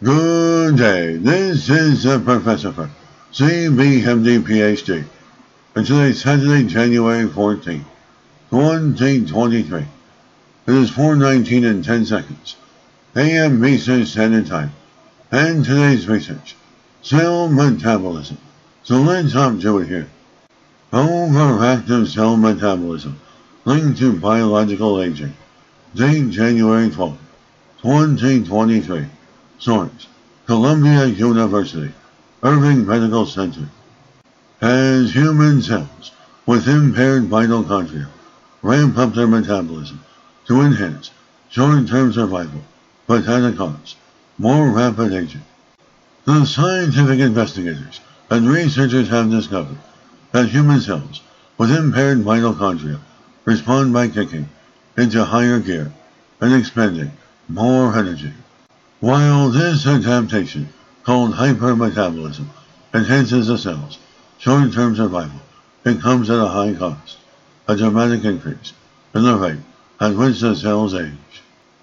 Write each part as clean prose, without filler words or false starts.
Good day, this is the Professopher, CBMD PhD, and today's Saturday, January 14th, 2023. It is 4:19 and 10 seconds, AM Eastern Standard Time, and today's research, cell metabolism. So let's hop to it here. Overactive cell metabolism, linked to biological aging. Date January 12th, 2023. Source: Columbia University, Irving Medical Center. As human cells with impaired mitochondria ramp up their metabolism to enhance short-term survival, but at a cost, more rapid aging. The scientific investigators and researchers have discovered that human cells with impaired mitochondria respond by kicking into higher gear and expending more energy. While this adaptation, called hypermetabolism, enhances the cell's short-term survival, it comes at a high cost, a dramatic increase in the rate at which the cells age.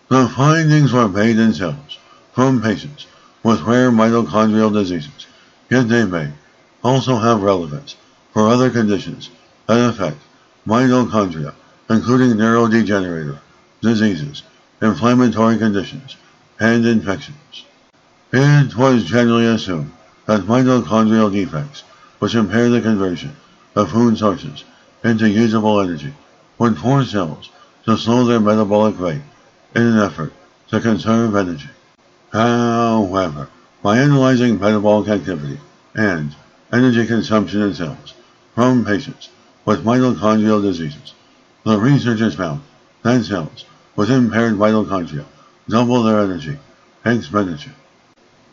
The findings were made in cells from patients with rare mitochondrial diseases, yet they may also have relevance for other conditions that affect mitochondria, including neurodegenerative diseases, inflammatory conditions, and infections. It was generally assumed that mitochondrial defects, which impair the conversion of food sources into usable energy, would force cells to slow their metabolic rate in an effort to conserve energy. However, by analyzing metabolic activity and energy consumption in cells from patients with mitochondrial diseases, the researchers found that cells with impaired mitochondria double their energy expenditure.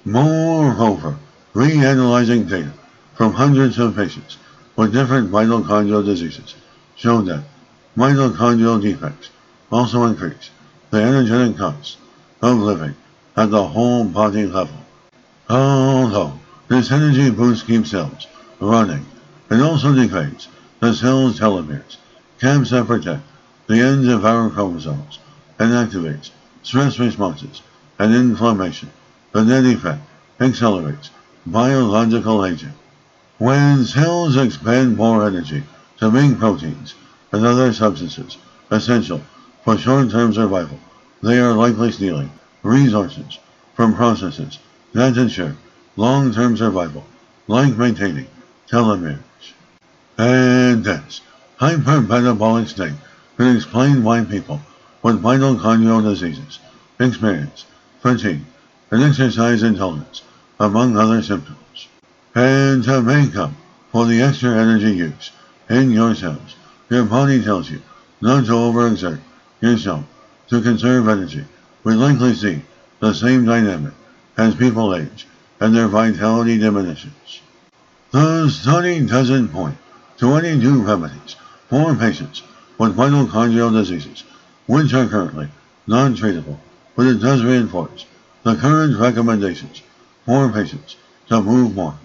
Moreover, reanalyzing data from hundreds of patients with different mitochondrial diseases showed that mitochondrial defects also increase the energetic costs of living at the whole body level. Although this energy boost keeps cells running, it also degrades the cell's telomeres, caps that protect the ends of our chromosomes, and activates stress responses and inflammation. The net effect accelerates biological aging. When cells expend more energy to make proteins and other substances essential for short-term survival, they are likely stealing resources from processes that ensure long-term survival, like maintaining telomeres. And this hypermetabolic state can explain why people with mitochondrial diseases experience fatigue and exercise intolerance, among other symptoms. And to make up for the extra energy use in your cells, your body tells you not to overexert yourself to conserve energy. We likely see the same dynamic as people age and their vitality diminishes. The study doesn't point to any new remedies for patients with mitochondrial diseases, which are currently non-treatable, but it does reinforce the current recommendations for patients to move more.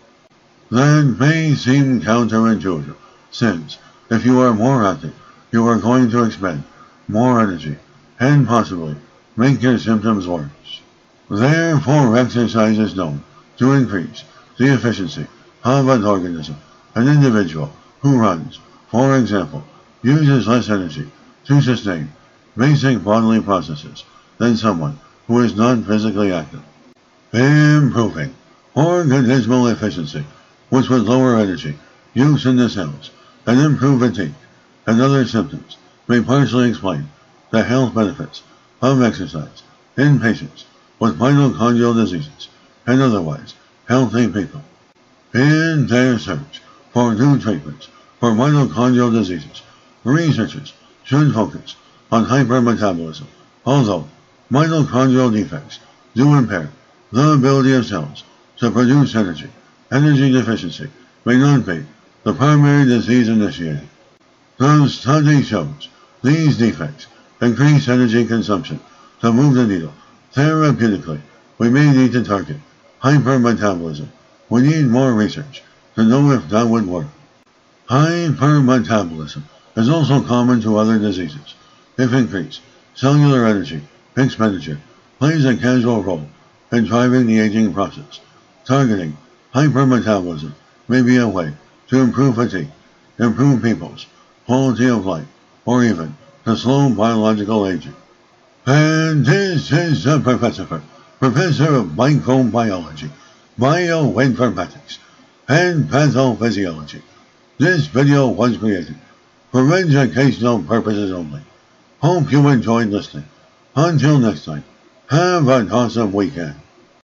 That may seem counterintuitive, since if you are more active, you are going to expend more energy and possibly make your symptoms worse. Therefore, exercise is known to increase the efficiency of an organism. An individual who runs, for example, uses less energy to sustain basic bodily processes than someone who is not physically active. Improving organismal efficiency, which would lower energy use in the cells and improve fatigue and other symptoms, may partially explain the health benefits of exercise in patients with mitochondrial diseases and otherwise healthy people. In their search for new treatments for mitochondrial diseases, researchers should focus on hypermetabolism, although mitochondrial defects do impair the ability of cells to produce energy. Energy deficiency may not be the primary disease initiating. The study shows these defects increase energy consumption. To move the needle therapeutically, we may need to target hypermetabolism. We need more research to know if that would work. Hypermetabolism is also common to other diseases. If increased cellular energy expenditure plays a casual role and driving the aging process. Targeting hypermetabolism may be a way to improve fatigue, improve people's quality of life, or even to slow biological aging. And this is the Professopher, Professor of Microbiology, Bioinformatics, and Pathophysiology. This video was created for educational purposes only. Hope you enjoyed listening. Until next time, have an awesome weekend.